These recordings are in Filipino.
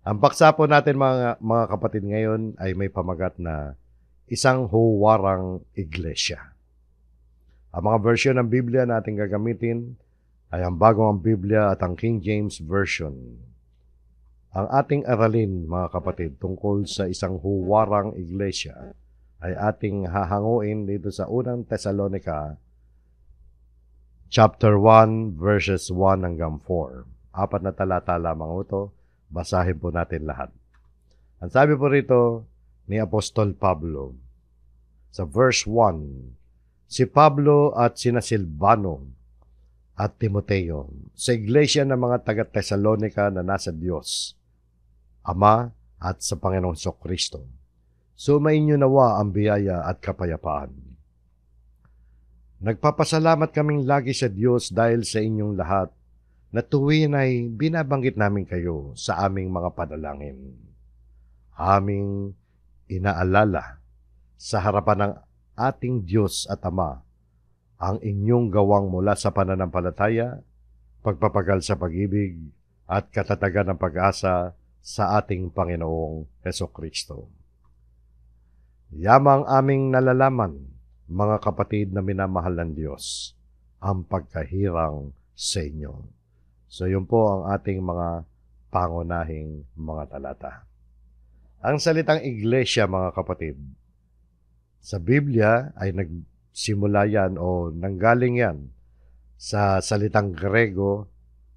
Ang paksa po natin mga kapatid ngayon ay may pamagat na isang huwarang iglesia. Ang mga version ng Biblia na ating gagamitin ay ang Bagong Biblia at ang King James Version. Ang ating aralin, mga kapatid, tungkol sa isang huwarang iglesia ay ating hahanguin dito sa unang Thessalonica chapter 1 verses 1 hanggang 4. 4 na talata lamang ito. Basahin po natin lahat. Ang sabi po rito ni Apostol Pablo sa verse 1, si Pablo at sina Silvano at Timoteo sa iglesia ng mga taga-Thessalonica na nasa Diyos, Ama at sa Panginoong Kristo. Sumainyo nawa ang biyaya at kapayapaan. Nagpapasalamat kaming lagi sa Diyos dahil sa inyong lahat na tuwin ay binabanggit namin kayo sa aming mga panalangin. Aming inaalala sa harapan ng ating Diyos at Ama ang inyong gawang mula sa pananampalataya, pagpapagal sa pag-ibig at katatagan ng pag-asa sa ating Panginoong Hesukristo. Yamang aming nalalaman, mga kapatid na minamahal ng Diyos, ang pagkahirang sa inyo. So yun po ang ating mga pangunahing mga talata. Ang salitang iglesia, mga kapatid, sa Biblia ay nagsimula yan o nanggaling yan sa salitang Grego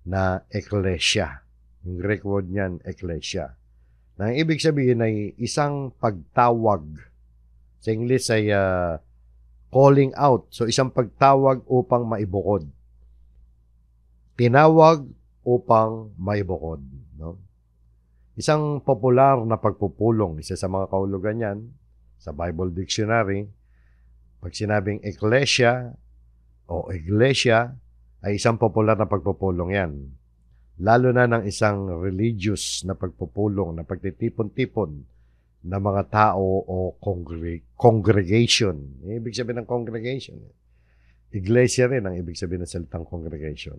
na ekklesia. Yung Greek word niyan, ekklesia. Na ang ibig sabihin ay isang pagtawag. Sa English ay calling out. So isang pagtawag upang maibukod. Tinawag upang maibukod. No? Isang popular na pagpupulong, isa sa mga kahulugan yan, sa Bible Dictionary, pag sinabing ecclesia o iglesia, ay isang popular na pagpupulong yan. Lalo na ng isang religious na pagpupulong, na pagtitipon-tipon na mga tao o congregation. Ibig sabihin ng congregation. Iglesia rin ang ibig sabihin ng salitang congregation.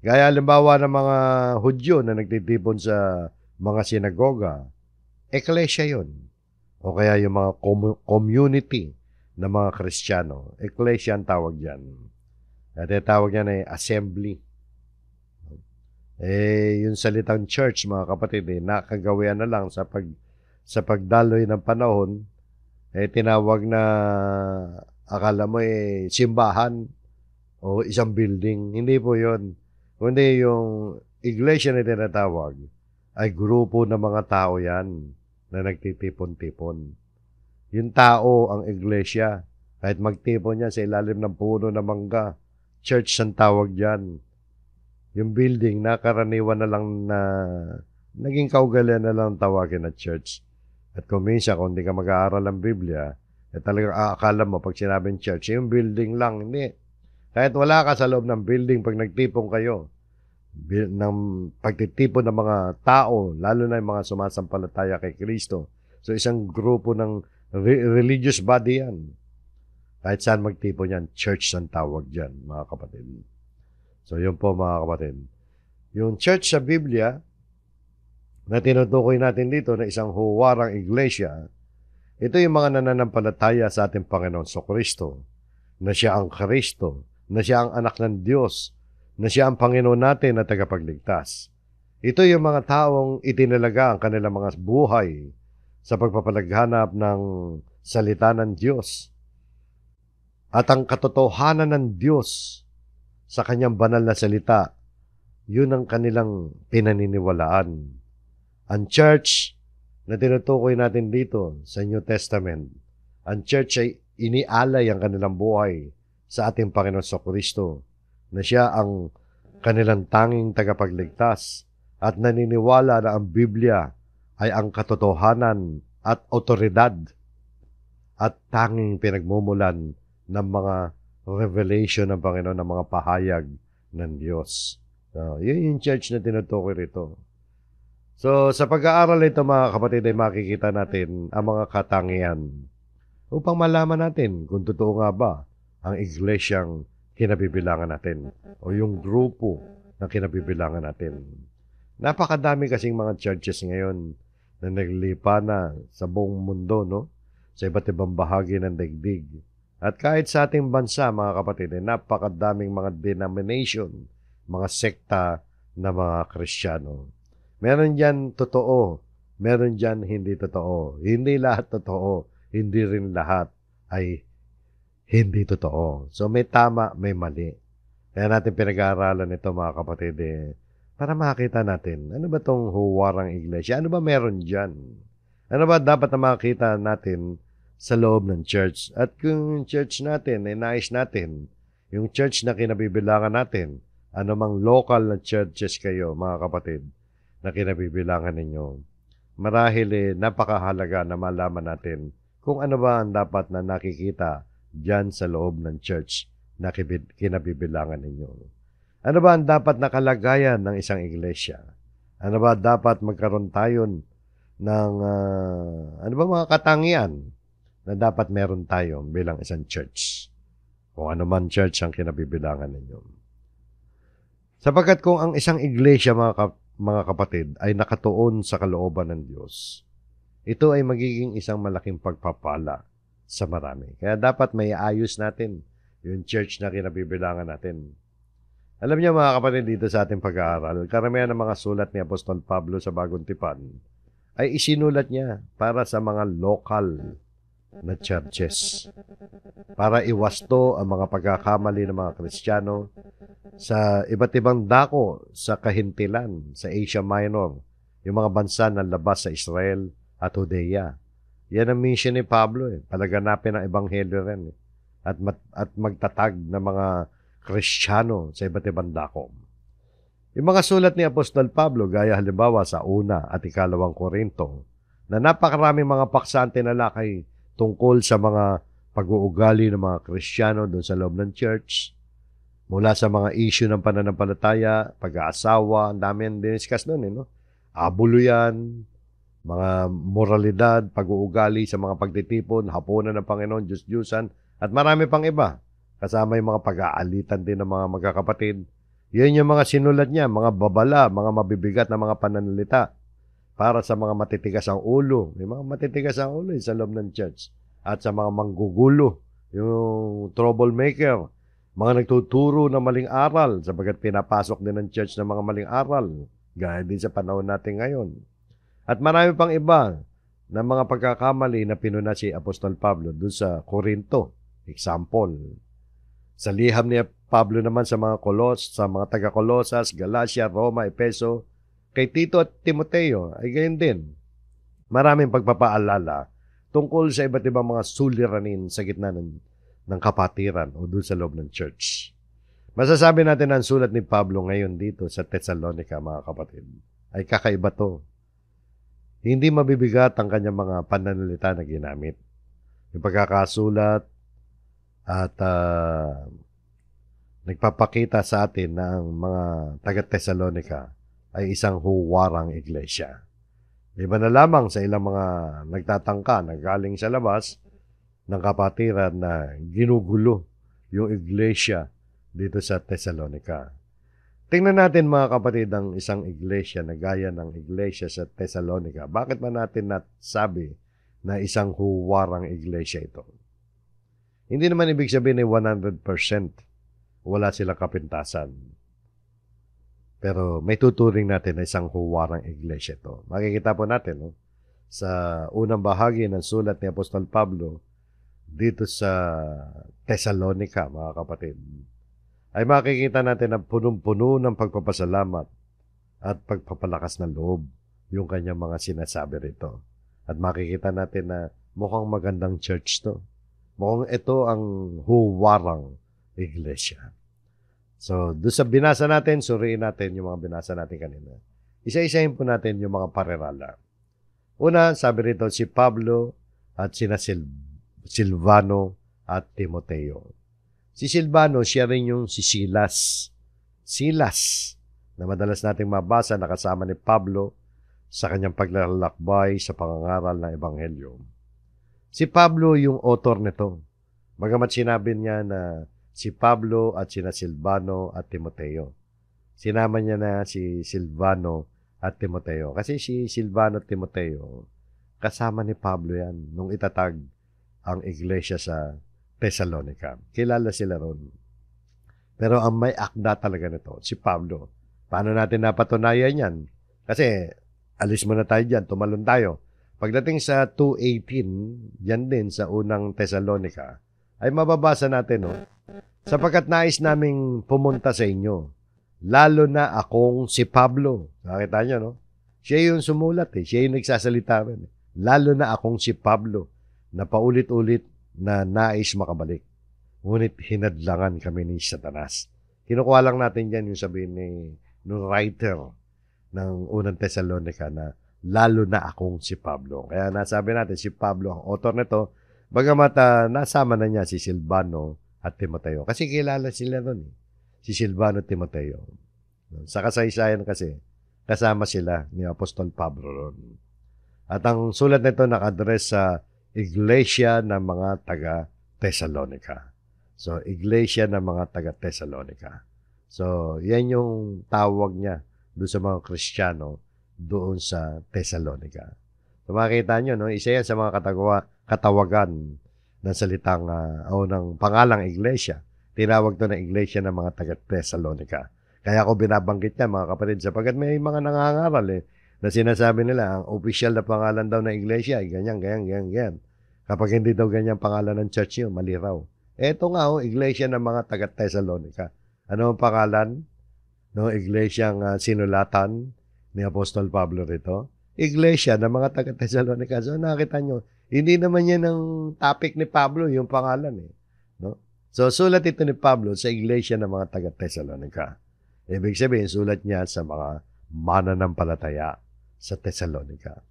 Gaya halimbawa ng mga Hudyo na nagtitipon sa mga sinagoga, ekklesia yun. O kaya yung mga community ng mga Kristiyano, ekklesia ang tawag dyan. At tawag yan ay assembly. Yung salitang church, mga kapatid, nakagawian na lang sa pagdaloy ng panahon, tinawag na akala mo simbahan o isang building. Hindi po yun. Kundi yung iglesia na tinatawag ay grupo ng mga tao yan na nagtitipon-tipon. Yung tao ang iglesia, kahit magtipon yan sa ilalim ng puno ng mangga, church ang tawag dyan. Yung building, nakaraniwan na lang na naging kaugalian na lang tawagin na church. At kung minsan, kung hindi ka mag-aaral ng Biblia, talagang akala mo pag sinabing church, yung building lang, hindi. Kahit wala ka sa loob ng building, pag nagtipon kayo, ng pagtitipon ng mga tao, lalo na yung mga sumasampalataya kay Kristo. So, isang grupo ng religious body yan. Kahit saan magtipon yan, church ang tawag dyan, mga kapatid. So, yun po, mga kapatid. Yung church sa Biblia, na tinutukoy natin dito na isang huwarang iglesia, ito yung mga nananampalataya sa ating Panginoon Kristo, na siya ang Kristo, na siya ang anak ng Diyos, na siya ang Panginoon natin na tagapagligtas. Ito yung mga taong itinalaga ang kanilang mga buhay sa pagpapalaghanap ng salita ng Diyos. At ang katotohanan ng Diyos sa kanyang banal na salita, yun ang kanilang pinaniniwalaan. Ang church na tinutukoy natin dito sa New Testament, ang church ay inialay ang kanilang buhay sa ating Panginoon Kristo, na siya ang kanilang tanging tagapagligtas at naniniwala na ang Biblia ay ang katotohanan at otoridad at tanging pinagmumulan ng mga revelation ng Panginoon, ng mga pahayag ng Diyos. So, yun yung church na tinutukoy rito. So, sa pag-aaral ito, mga kapatid, ay makikita natin ang mga katangian upang malaman natin kung totoo nga ba ang iglesyang kinabibilangan natin o yung grupo na kinabibilangan natin. Napakadami kasing mga churches ngayon na naglilipa na sa buong mundo, no? Sa iba't ibang bahagi ng daigdig. At kahit sa ating bansa, mga kapatid, napakadaming mga denomination, mga sekta na mga Kristiyano. Meron dyan totoo, meron dyan hindi totoo. Hindi lahat totoo, hindi rin lahat ay hindi totoo. So may tama, may mali. Kaya natin pinag-aaralan ito, mga kapatid, para makita natin, ano ba itong huwarang iglesia? Ano ba meron dyan? Ano ba dapat na makita natin sa loob ng church? At kung yung church natin ay nais natin, yung church na kinabibilangan natin, anumang local na churches kayo, mga kapatid, na kinabibilangan ninyo, marahil napakahalaga na malaman natin kung ano ba ang dapat na nakikita dyan sa loob ng church na kinabibilangan ninyo. Ano ba ang dapat na kalagayan ng isang iglesia? Ano ba dapat magkaroon tayo ng ano ba mga katangian na dapat meron tayo bilang isang church? Kung ano man church ang kinabibilangan ninyo. Sapagkat kung ang isang iglesia, mga kapatid, ay nakatuon sa kalooban ng Diyos, ito ay magiging isang malaking pagpapala sa marami. Kaya dapat may ayos natin yung church na kinabibilangan natin. Alam niyo, mga kapatid, dito sa ating pag-aaral, karamihan ng mga sulat ni Apostol Pablo sa Bagong Tipan ay isinulat niya para sa mga local na churches. Para iwasto ang mga pagkakamali ng mga Kristiyano sa iba't ibang dako sa kahintilan, sa Asia Minor, yung mga bansa na labas sa Israel at Judea. Yan ang mission ni Pablo, palaganapin ang ebanghelyo rin, at magtatag ng mga Kristiyano sa iba't ibang dako. Yung mga sulat ni Apostol Pablo, gaya halimbawa sa una at ikalawang Korinto, na napakaraming mga paksa ang tinalakay tungkol sa mga pag-uugali ng mga Kristiyano doon sa loob ng church, mula sa mga issue ng pananampalataya, pag-aasawa, ang dami ang diniscuss doon, no? Abulo yan, mga moralidad, pag-uugali sa mga pagtitipon, hapunan ng Panginoon, Diyos-Diyusan, at marami pang iba. Kasama yung mga pag-aalitan din ng mga magkakapatid. Yan yung mga sinulat niya, mga babala, mga mabibigat na mga pananalita para sa mga matitigas ang ulo. May mga matitigas ang ulo sa loob ng church. At sa mga manggugulo, yung troublemaker, mga nagtuturo ng maling aral, sapagat pinapasok din ng church ng mga maling aral, gaya din sa panahon natin ngayon. At marami pang iba na mga pagkakamali na pinuna si Apostol Pablo doon sa Corinto. Example, sa liham ni Pablo naman sa mga sa mga taga-Colosas, Galacia, Roma, Efeso, kay Tito at Timoteo ay gayon din. Maraming pagpapaalala tungkol sa iba't ibang mga suliranin sa gitna ng kapatiran o doon sa loob ng church. Masasabi natin ang sulat ni Pablo ngayon dito sa Thessalonica, mga kapatid, ay kakaiba to. Hindi mabibigat ang kanyang mga pananalita na ginamit. Yung pagkakasulat at nagpapakita sa atin na ang mga taga-Thessalonica ay isang huwarang iglesia. Iba na lamang sa ilang mga nagtatangka na galing sa labas ng kapatiran na ginugulo yung iglesia dito sa Thessalonica. Tingnan natin, mga kapatid, ang isang iglesia na gaya ng iglesia sa Thessalonica. Bakit man natin nasabi na isang huwarang iglesia ito? Hindi naman ibig sabihin ay 100% wala silang kapintasan. Pero may tuturing natin na isang huwarang iglesia ito. Makikita po natin sa unang bahagi ng sulat ni Apostol Pablo dito sa Thessalonica, mga kapatid, ay makikita natin na punong-puno ng pagpapasalamat at pagpapalakas ng loob yung kanyang mga sinasabi rito. At makikita natin na mukhang magandang church to. Mukhang ito ang huwarang iglesia. So, doon sa binasa natin, suriin natin yung mga binasa natin kanina. Isa-isahin po natin yung mga parerala. Una, sabi rito, si Pablo at sina Silvano at Timoteo. Si Silvano, siya rin yung si Silas. Silas, na madalas nating mabasa na kasama ni Pablo sa kanyang paglalakbay sa pangangaral ng Ebanghelyo. Si Pablo yung author nito. Bagamat sinabi niya na si Pablo at sina Silvano at Timoteo. Sinama niya na si Silvano at Timoteo. Kasi si Silvano at Timoteo, kasama ni Pablo yan nung itatag ang iglesia sa Thessalonica. Kilala sila ron. Pero ang may akda talaga nito, si Pablo. Paano natin napatunayan yan? Kasi alis muna tayo dyan, tumalon tayo. Pagdating sa 2:18, yan din sa unang Thessalonica, ay mababasa natin, no? Sapagkat nais naming pumunta sa inyo, lalo na akong si Pablo. Nakita niyo, no? Siya yung sumulat, siya yung nagsasalita rin. Lalo na akong si Pablo, na paulit-ulit na nais makabalik. Ngunit hinadlangan kami ni Satanas. Kinukuha lang natin dyan yung sabihin ng writer ng unang Thessalonica na lalo na akong si Pablo. Kaya nasabi natin si Pablo ang author nito, bagamat nasama na niya si Silvano at Timoteo. Kasi kilala sila nun. Si Silvano at Timoteo. Sa kasaysayan kasi, kasama sila ni Apostol Pablo ron. At ang sulat nito nakadress sa Iglesia ng mga taga-Thessalonica. So, Iglesia ng mga taga-Thessalonica. So, yan yung tawag niya doon sa mga Kristiyano doon sa Thessalonica. So, makikita nyo, no? Isa yan sa mga katawagan ng salitang o ng pangalang Iglesia. Tinawag to na Iglesia ng mga taga-Thessalonica. Kaya ako binabanggit niya, mga kapatid, sapagkat may mga nangangaral na sinasabi nila, ang official na pangalan daw ng Iglesia ay ganyan. Kapag hindi daw ganyan pangalan ng church nyo, mali raw. Eto nga, Iglesia ng mga taga-Thessalonica. Ano ang pangalan? No, Iglesia ang sinulatan ni Apostol Pablo rito. Iglesia ng mga taga-Thessalonica. So, nakita nyo, hindi naman yan ang topic ni Pablo, yung pangalan. No? So, sulat ito ni Pablo sa Iglesia ng mga taga-Thessalonica. Ibig sabihin, sulat niya sa mga mananampalataya sa Thessalonica.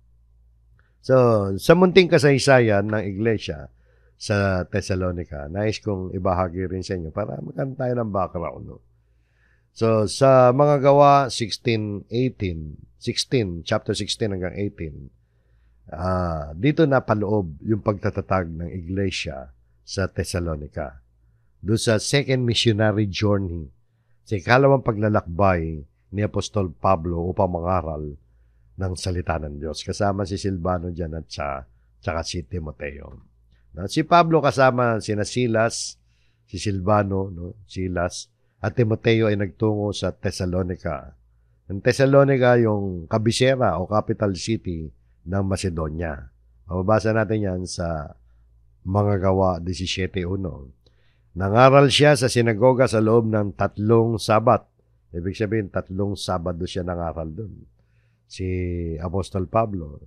So, sa munting kasaysayan ng Iglesia sa Thessalonica, nais kong ibahagi rin sa inyo para magkaroon tayo ng background. No? So, sa mga gawa 16, chapter 16 hanggang 18, dito napaloob yung pagtatatag ng Iglesia sa Thessalonica. Doon sa second missionary journey, sa ikalawang paglalakbay ni Apostol Pablo upang mangaral ng salita ng Diyos. Kasama si Silvano dyan at saka si Timoteo. Si Pablo kasama sina Silas, si Silvano, no? Silas, at Timoteo ay nagtungo sa Thessalonica. Ang Thessalonica yung kabisera o capital city ng Macedonia. Mababasa natin yan sa mga gawa 17:1. Nangaral siya sa sinagoga sa loob ng 3 Sabat. Ibig sabihin, 3 Sabado siya nangaral doon. Si Apostol Pablo.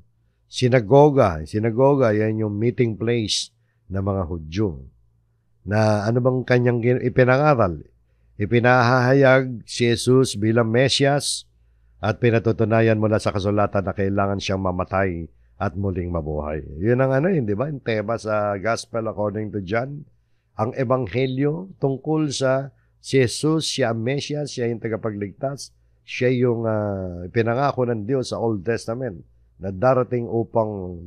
Sinagoga, yan yung meeting place ng mga Hudyo. Na ano bang kanyang ipinangaral? Ipinahahayag si Jesus bilang Mesyas at pinatutunayan mula sa kasulatan na kailangan siyang mamatay at muling mabuhay. Yun ang di ba? Yung tema sa Gospel according to John. Ang ebanghelyo tungkol sa si Jesus, siya ang Mesyas, siya yung tagapagligtas, siya yung pinangako ng Diyos sa Old Testament na darating upang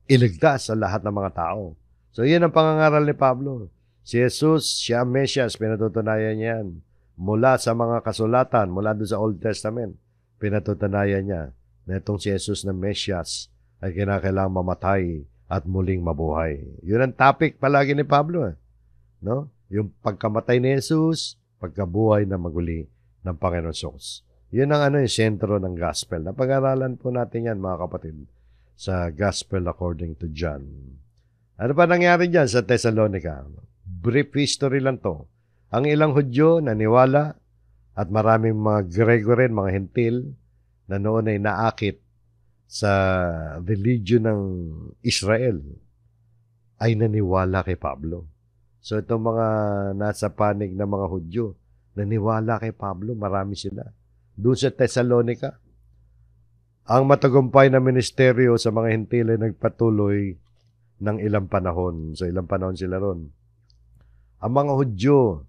iligtas sa lahat ng mga tao. So, yun ang pangangaral ni Pablo. Si Jesus, siya ang Mesyas, pinatutunayan niya yan. Mula sa mga kasulatan, mula doon sa Old Testament, pinatutunayan niya na itong si Jesus na Mesyas ay kinakailangang mamatay at muling mabuhay. Yun ang topic palagi ni Pablo. No? Yung pagkamatay ni Jesus, pagkabuhay na maguli ng Panginoon Diyos. Yun ang yung sentro ng gospel. Napag-aralan po natin yan, mga kapatid, sa Gospel according to John. Ano pa nangyari dyan sa Thessalonica? Brief history lang to. Ang ilang Hudyo naniwala at maraming mga Grego rin, mga Hentil, na noon ay naakit sa religion ng Israel, ay naniwala kay Pablo. So itong mga nasa panig na mga Hudyo, naniwala kay Pablo, marami sila. Doon sa Thessalonica, ang matagumpay na ministeryo sa mga Hentil ay nagpatuloy ng ilang panahon. So ilang panahon sila ron. Ang mga Hudyo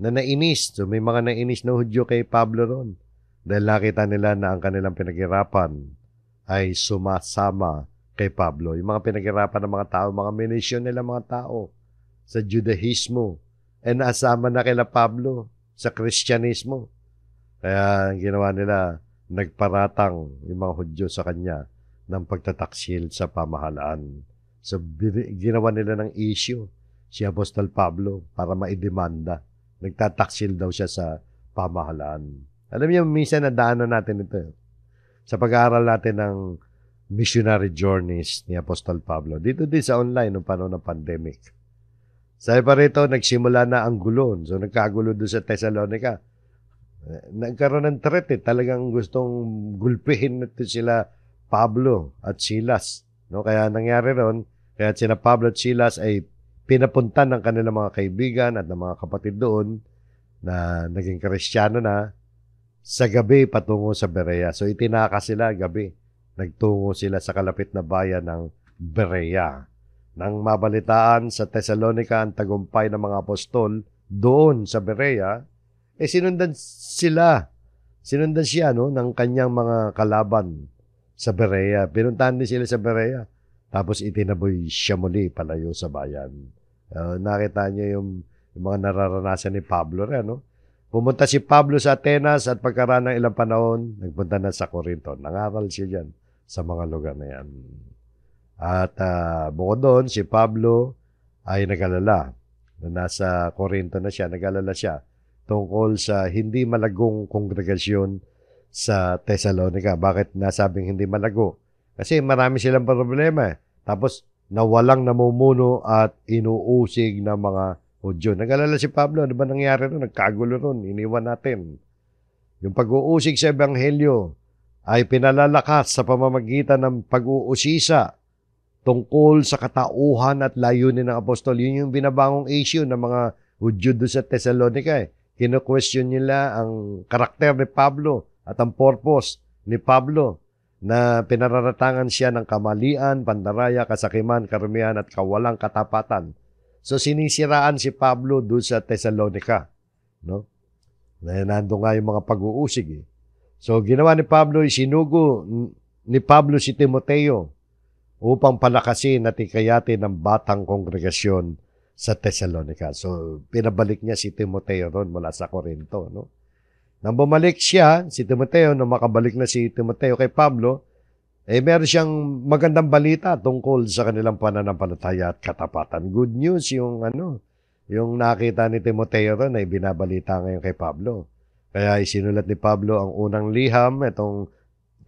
na nainis, so may mga nainis na Hudyo kay Pablo ron, dahil nakita nila na ang kanilang pinaghirapan ay sumasama kay Pablo. Yung mga pinaghirapan ng mga tao, mga minisyon nila mga tao sa Judaismo, ay nasama na kila Pablo sa Kristyanismo. Kaya ginawa nila, nagparatang yung mga Hudyo sa kanya ng pagtataksil sa pamahalaan. So, ginawa nila ng issue si Apostol Pablo para maidemanda. Nagtataksil daw siya sa pamahalaan. Alam niyo, minsan nadaanan natin ito. Sa pag-aaral natin ng missionary journeys ni Apostol Pablo. Dito din sa online noong panahon ng pandemic. Sabi pa rito, nagsimula na ang gulo. So, nagkagulo doon sa Thessalonica. Nagkaroon ng threat Talagang gustong gulpihin nito sila Pablo at Silas. No? Kaya nangyari ron, kaya sina Pablo at Silas ay pinapuntan ng kanilang mga kaibigan at ng mga kapatid doon na naging Kristiyano na sa gabi patungo sa Berea. So itinaka sila gabi. Nagtungo sila sa kalapit na bayan ng Berea. Nang mabalitaan sa Thessalonica ang tagumpay ng mga apostol doon sa Berea, sinundan sila. Sinundan siya ng kanyang mga kalaban sa Berea. Pinuntahan din sila sa Berea. Tapos itinaboy siya muli palayo sa bayan. Nakita niyo yung mga nararanasan ni Pablo rin, Pumunta si Pablo sa Atenas at pagkaraan ng ilang panahon, nagpunta na sa Corinto. Nangaral siya dyan sa mga lugar na yan. At bukod doon, si Pablo ay nag-alala. Nasa Corinto na siya, nag-alala siya tungkol sa hindi malagong kongregasyon sa Thessalonica. Bakit nasabing hindi malago? Kasi marami silang problema. Tapos nawalang namumuno at inuusig ng mga Hudyo. Nag-alala si Pablo, ano ba nangyari ron? Nagkagulo ron, iniwan natin. Yung pag-uusig sa Ebanghelyo ay pinalalakas sa pamamagitan ng pag-uusisa tungkol sa katauhan at layunin ng apostol. Yun yung binabangong issue ng mga Hudyo doon sa Thessalonica. Kino-question nila ang karakter ni Pablo at ang purpose ni Pablo na pinararatangan siya ng kamalian, pandaraya, kasakiman, karumihan at kawalang katapatan. So sinisiraan si Pablo doon sa Thessalonica, Nando nga yung mga pag-uusig. So ginawa ni Pablo, sinugo ni Pablo si Timoteo upang palakasin at ikayatin ng batang kongregasyon sa Thessalonica. So pinabalik niya si Timoteo ron mula sa Corinto, Nang bumalik siya, si Timoteo, nung makabalik na si Timoteo kay Pablo, meron siyang magandang balita tungkol sa kanilang pananampalataya at katapatan. Good news yung nakita ni Timoteo ron ay binabalita ngayon kay Pablo. Kaya isinulat ni Pablo ang unang liham, itong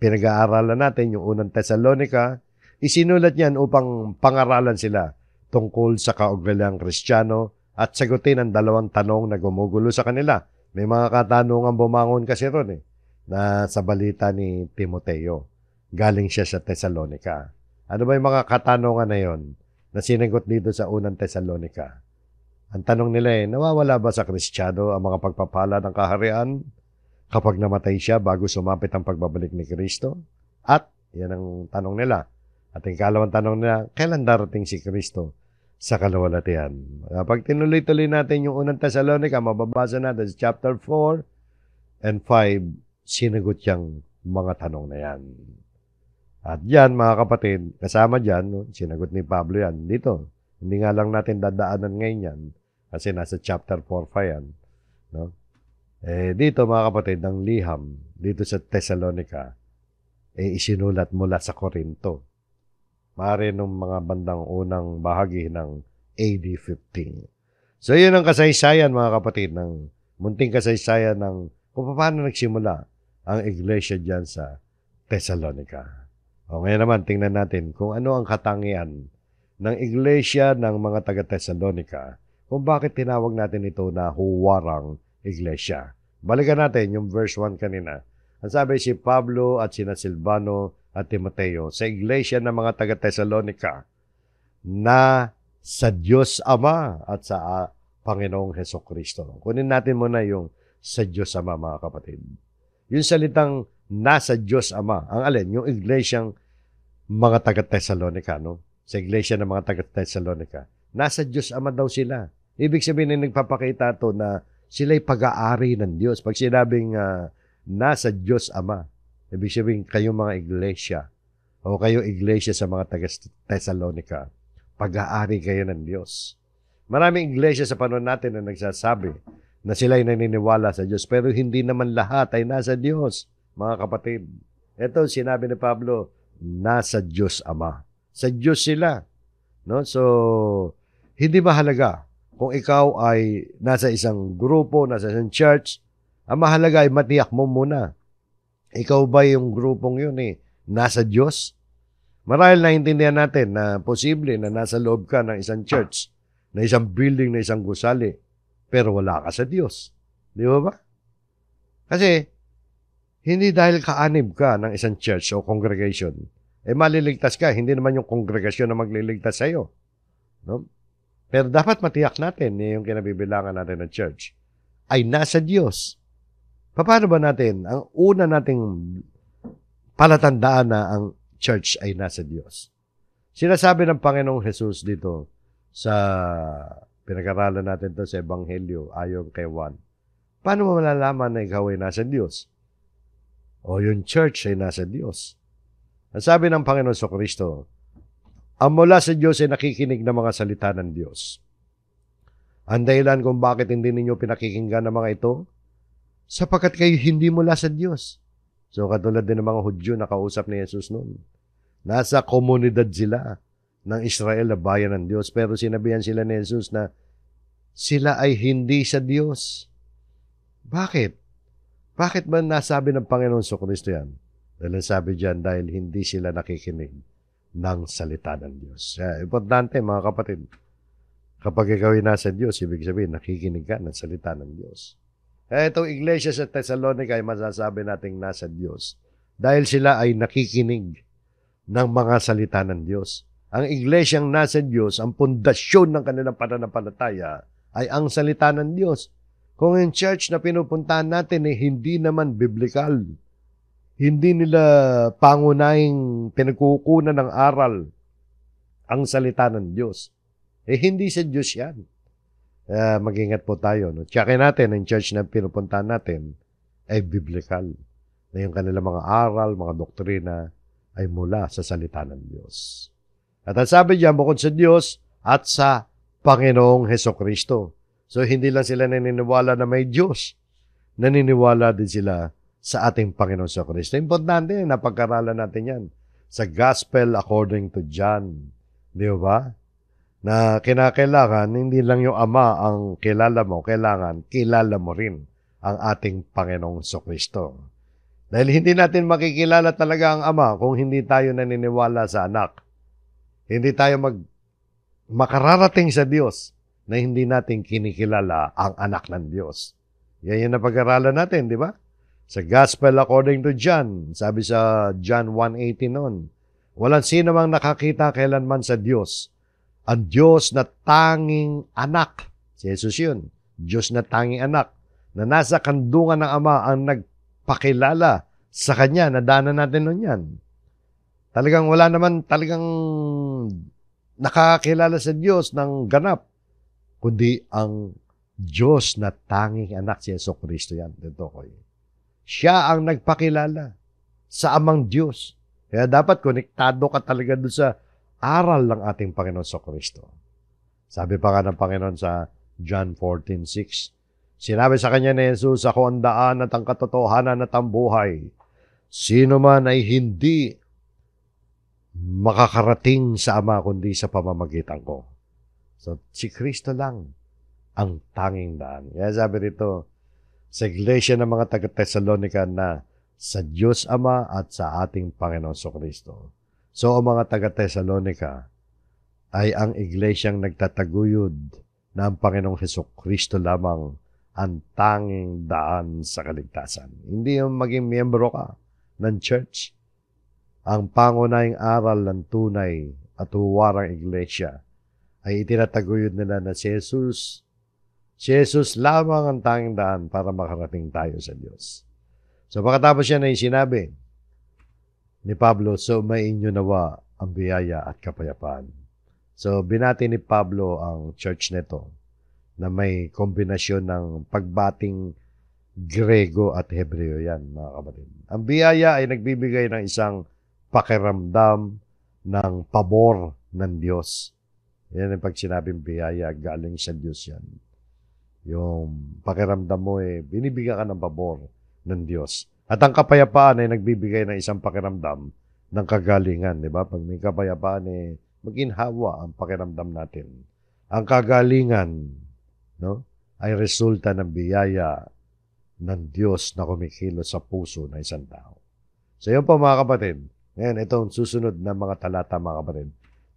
pinag-aaralan natin, yung unang Thessalonica, isinulat niyan upang pangaralan sila tungkol sa kaugaliang Kristiyano at sagutin ang dalawang tanong na gumugulo sa kanila. May mga katanungan bumangon kasi ron na sa balita ni Timoteo. Galing siya sa Thessalonica. Ano ba yung mga katanungan na yon na sinagot dito sa unang Thessalonica? Ang tanong nila nawawala ba sa Kristiyano ang mga pagpapala ng kaharian kapag namatay siya bago sumapit ang pagbabalik ni Kristo? At, yan ang tanong nila. At ang kalawang tanong nila, kailan darating si Kristo sa kaluwalhatian? Pag tinuloy-tuloy natin yung unang Thessalonica, mababasa natin sa chapter 4 and 5, sinagot yung mga tanong na yan. At yan, mga kapatid, kasama dyan, sinagot ni Pablo yan. Dito, hindi nga lang natin dadaanan ngayon yan, kasi nasa chapter 4-5 yan. Dito, mga kapatid, ang liham, dito sa Thessalonica, isinulat mula sa Corinto. Maaari nung mga bandang unang bahagi ng AD 15. So, yun ang kasaysayan, mga kapatid, ng munting kasaysayan ng kung paano nagsimula ang iglesia dyan sa Thessalonica. Ngayon naman, tingnan natin kung ano ang katangian ng iglesia ng mga taga-Thessalonica, kung bakit tinawag natin ito na huwarang iglesia. Balikan natin yung verse 1 kanina. Ang sabi si Pablo at sina Silvano at Timoteo sa iglesia ng mga taga-Thessalonica na sa Diyos Ama at sa Panginoong Hesukristo. Kunin natin muna yung sa Diyos Ama, mga kapatid. Yung salitang nasa Diyos Ama, ang alin? Yung iglesyang mga taga-Thessalonica, Sa iglesia ng mga taga-Thessalonica. Nasa Diyos Ama daw sila. Ibig sabihin na nagpapakita to na sila'y pag-aari ng Diyos. Pag sinabing nasa Diyos Ama, ibig sabihin kayong mga iglesia o kayo iglesia sa mga taga-Thessalonica, pag-aari kayo ng Diyos. Maraming iglesia sa panahon natin na nagsasabi na sila'y naniniwala sa Diyos, pero hindi naman lahat ay nasa Diyos. mga kapatid. Ito, sinabi ni Pablo, nasa Diyos Ama. Sa Diyos sila. No? So, hindi mahalaga kung ikaw ay nasa isang grupo, nasa isang church. Ang mahalaga ay matiyak mo muna. Ikaw ba yung grupong yun nasa Diyos? Marahil naintindihan natin na posible na nasa loob ka ng isang church, na isang building, na isang gusali, pero wala ka sa Diyos. Di ba? Kasi, hindi dahil kaanib ka ng isang church o congregation, maliligtas ka. Hindi naman yung congregation na magliligtas sa'yo. No? Pero dapat matiyak natin yung kinabibilangan natin ng church ay nasa Diyos. Paano ba natin? Ang una nating palatandaan na ang church ay nasa Diyos. Sinasabi ng Panginoong Jesus dito sa pinag-aralan natin to sa Ebanghelyo ayon kay Juan. Paano mo malalaman na ikaw ay nasa Diyos? O yung church ay nasa Diyos. Ang sabi ng Panginoon Kristo, ang mula sa Diyos ay nakikinig ng mga salita ng Diyos. Ang dahilan kung bakit hindi ninyo pinakikinggan ng mga ito, sapagkat kayo hindi mula sa Diyos. So katulad din ng mga Hudyo na kausap ni Jesus noon. Nasa komunidad sila ng Israel na bayan ng Diyos. Pero sinabihan sila ni Jesus na sila ay hindi sa Diyos. Bakit? Bakit ba nasabi ng Panginoon Kristo yan? Dahil sabi dyan, dahil hindi sila nakikinig ng salita ng Diyos. Importante mga kapatid. Kapag ikaw ay nasa Diyos, ibig sabihin, nakikinig ka ng salita ng Diyos. Itong iglesia sa Thessalonica ay masasabi nating nasa Diyos dahil sila ay nakikinig ng mga salita ng Diyos. Ang iglesyang nasa Diyos, ang pundasyon ng kanilang pananampalataya ay ang salita ng Diyos. Kung yung church na pinupuntahan natin hindi naman biblical, hindi nila pangunahing pinagkukunan ng aral ang salita ng Diyos, hindi sa Diyos yan. Mag-ingat po tayo. No? Tsakin natin, ang church na pinupuntahan natin ay biblical. Na yung kanilang mga aral, mga doktrina ay mula sa salita ng Diyos. At ang sabi diyan, bukod sa Diyos at sa Panginoong Hesukristo. So, hindi lang sila naniniwala na may Diyos. Naniniwala din sila sa ating Panginoong Hesukristo. Importante, napag-aralan natin yan sa Gospel according to John. Di ba? Na kinakailangan, hindi lang yung Ama ang kilala mo, kailangan kilala mo rin ang ating Panginoong Kristo. Dahil hindi natin makikilala talaga ang Ama kung hindi tayo naniniwala sa anak. Hindi tayo makararating sa Diyos na hindi natin kinikilala ang anak ng Diyos. Yan yung napag-aralan natin, di ba? Sa Gospel according to John, sabi sa John 1:18 noon, walang sino mang nakakita kailanman sa Diyos, ang Diyos na tanging anak. Si Jesus yun. Diyos na tanging anak. Na nasa kandungan ng Ama ang nagpakilala sa Kanya. Nadaanan natin nun yan. Talagang wala naman talagang nakakilala sa Diyos ng ganap. Kundi ang Diyos na tanging anak. Si Jesus Kristo yan. Siya ang nagpakilala sa Amang Diyos. Kaya dapat konektado ka talaga doon sa aral ng ating Panginoon Kristo. Sabi pa nga ng Panginoon sa John 14:6, sinabi sa kanya ni Jesus, ako ang daan at ang katotohanan at ang buhay. Sino man ay hindi makakarating sa Ama kundi sa pamamagitan ko. So, si Kristo lang ang tanging daan. Kaya sabi rito, sa iglesia ng mga taga-Thessalonica na sa Diyos Ama at sa ating Panginoon Kristo. So, ang mga taga-Thessalonica ay ang iglesyang nagtataguyod na ang Panginoong Hesukristo lamang ang tanging daan sa kaligtasan. Hindi yung maging miyembro ka ng church. Ang pangunahing aral ng tunay at huwarang iglesia ay itinataguyod nila na si Jesus. Si Jesus lamang ang tanging daan para makarating tayo sa Diyos. So, pagkatapos yan ay sinabi ni Pablo, so may inyo nawa ang biyaya at kapayapaan. So, binati ni Pablo ang church nito na may kombinasyon ng pagbating Grego at Hebreo yan, mga kapatid. Ang biyaya ay nagbibigay ng isang pakiramdam ng pabor ng Diyos. Yan ang pag sinabing biyaya, galing sa Diyos yan. Yung pakiramdam mo binibigyan ka ng pabor ng Diyos. At ang kapayapaan ay nagbibigay ng isang pakiramdam ng kagalingan, di ba? Pag may kapayapaan, maginhawa ang pakiramdam natin. Ang kagalingan, no, ay resulta ng biyaya ng Diyos na kumikilos sa puso ng isang tao. So yun po mga kapatid. Ngayon, itong susunod na mga talata mga kapatid.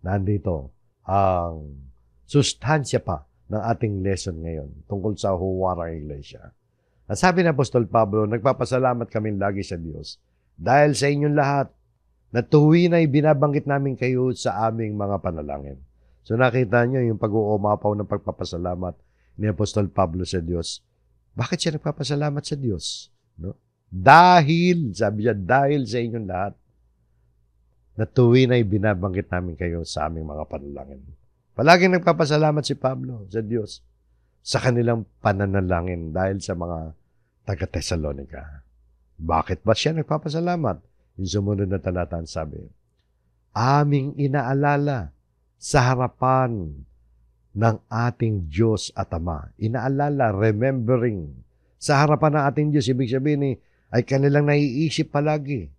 Nandito ang sustansya pa ng ating lesson ngayon tungkol sa huwarang iglesia. Ang sabi ng Apostol Pablo, nagpapasalamat kami lagi sa Diyos dahil sa inyong lahat na tuwin ay binabanggit namin kayo sa aming mga panalangin. So nakita nyo yung pag-uumapaw ng pagpapasalamat ni Apostol Pablo sa Diyos. Bakit siya nagpapasalamat sa Diyos? No? Dahil, sabi niya, dahil sa inyong lahat na tuwin ay binabanggit namin kayo sa aming mga panalangin. Palaging nagpapasalamat si Pablo sa Diyos sa kanilang pananalangin dahil sa mga taga-Tesalonica. Bakit ba siya nagpapasalamat? Yung sumunod na talata ang sabi, aming inaalala sa harapan ng ating Diyos at Ama. Inaalala, remembering. Sa harapan ng ating Diyos, ibig sabihin ay kanilang naiisip palagi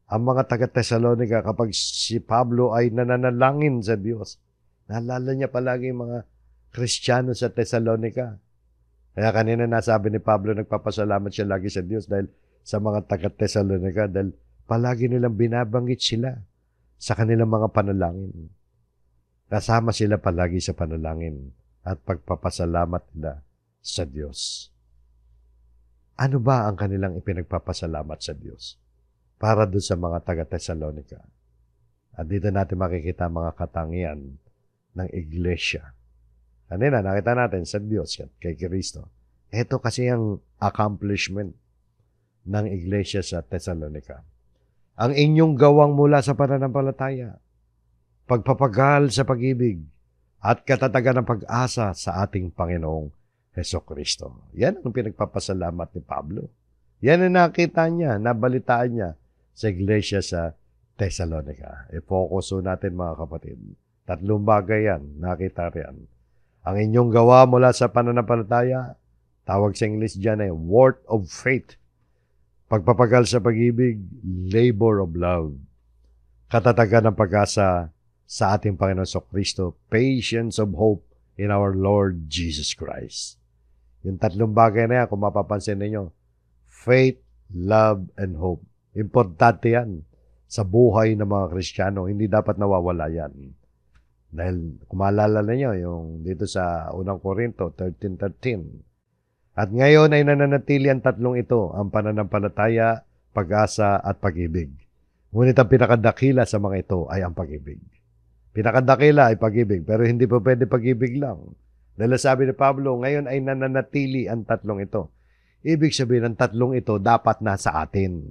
ang mga taga-Tesalonica kapag si Pablo ay nananalangin sa Diyos. Naalala niya palagi mga Kristiyano sa Tesalonica. Kaya kanina nasabi ni Pablo, nagpapasalamat siya lagi sa Diyos dahil sa mga taga-Tesalonica dahil palagi nilang binabanggit sila sa kanilang mga panalangin. Kasama sila palagi sa panalangin at pagpapasalamat nila sa Diyos. Ano ba ang kanilang ipinagpapasalamat sa Diyos para doon sa mga taga-Tesalonica? At dito natin makikita mga katangian ng iglesia. Kanina, nakita natin sa Diyos yan, kay Kristo. Ito kasi ang accomplishment ng iglesia sa Thessalonica. Ang inyong gawang mula sa pananampalataya, pagpapagal sa pag-ibig, at katatagan ng pag-asa sa ating Panginoong Hesukristo. Yan ang pinagpapasalamat ni Pablo. Yan ang nakita niya, nabalitaan niya sa iglesia sa Thessalonica. I-focus natin mga kapatid. 3 bagay yan, nakita riyan. Ang inyong gawa mula sa pananampalataya, tawag sa English dyan ay word of faith. Pagpapagal sa pag-ibig, labor of love. Katatagan ng pag-asa sa ating Panginoon Kristo, patience of hope in our Lord Jesus Christ. Yung 3 bagay na yan, kung mapapansin ninyo, faith, love, and hope. Importante yan sa buhay ng mga Kristiyano. Hindi dapat nawawala yan. Dahil kung maalala ninyo, yung dito sa 1 Corinto 13:13. At ngayon ay nananatili ang 3 ito, ang pananampalataya, pag-asa, at pag-ibig. Ngunit ang pinakadakila sa mga ito ay ang pag-ibig. Pinakadakila ay pag-ibig, pero hindi po pwede pag-ibig lang. Dahil sabi ni Pablo, ngayon ay nananatili ang 3 ito. Ibig sabihin, ang 3 ito dapat nasa atin.